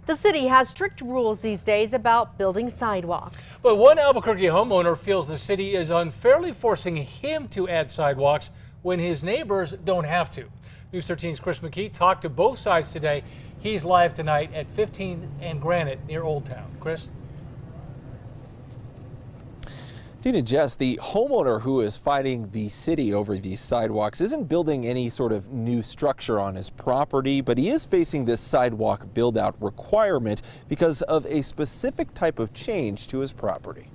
The city has strict rules these days about building sidewalks. But one Albuquerque homeowner feels the city is unfairly forcing him to add sidewalks when his neighbors don't have to. News 13's Chris McKee talked to both sides today. He's live tonight at 15th and Granite near Old Town. Chris? Dina, Jess, the homeowner who is fighting the city over these sidewalks isn't building any sort of new structure on his property, but he is facing this sidewalk build-out requirement because of a specific type of change to his property.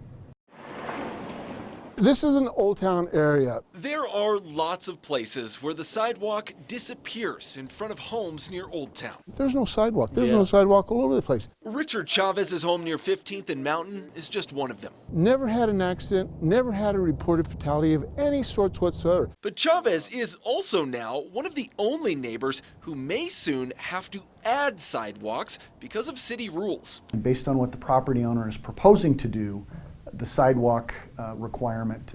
This is an Old Town area. There are lots of places where the sidewalk disappears in front of homes near Old Town. There's no sidewalk. There's no sidewalk all over the place. Richard Chavez's home near 15th and Mountain is just one of them. Never had an accident, never had a reported fatality of any sorts whatsoever. But Chavez is also now one of the only neighbors who may soon have to add sidewalks because of city rules. Based on what the property owner is proposing to do, the sidewalk requirement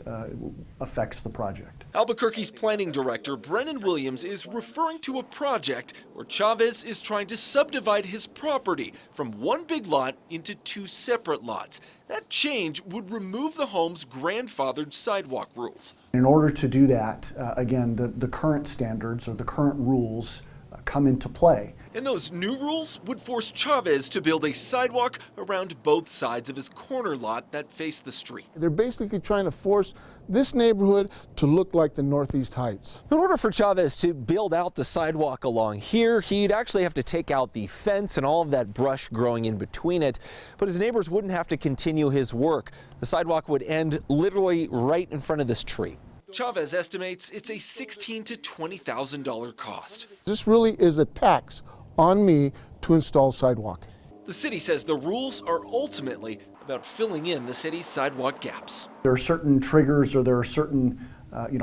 affects the project. Albuquerque's planning director, Brennan Williams, is referring to a project where Chavez is trying to subdivide his property from one big lot into two separate lots. That change would remove the home's grandfathered sidewalk rules. In order to do that, again, the current standards or the current rules come into play. And those new rules would force Chavez to build a sidewalk around both sides of his corner lot that face the street. They're basically trying to force this neighborhood to look like the Northeast Heights. In order for Chavez to build out the sidewalk along here, he'd actually have to take out the fence and all of that brush growing in between it. But his neighbors wouldn't have to continue his work. The sidewalk would end literally right in front of this tree. Chavez estimates it's a $16,000 to $20,000 cost. This really is a tax on me to install sidewalk. The city says the rules are ultimately about filling in the city's sidewalk gaps. There are certain triggers or there are certain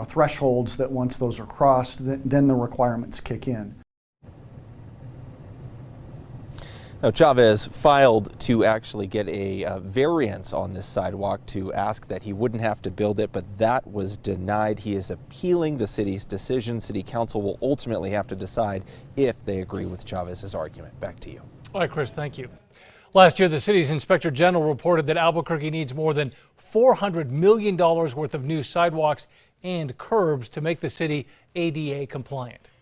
thresholds that once those are crossed, then the requirements kick in. Now, Chavez filed to actually get a variance on this sidewalk to ask that he wouldn't have to build it, but that was denied. He is appealing the city's decision. City Council will ultimately have to decide if they agree with Chavez's argument. Back to you. All right, Chris, thank you. Last year, the city's inspector general reported that Albuquerque needs more than $400 million worth of new sidewalks and curbs to make the city ADA compliant.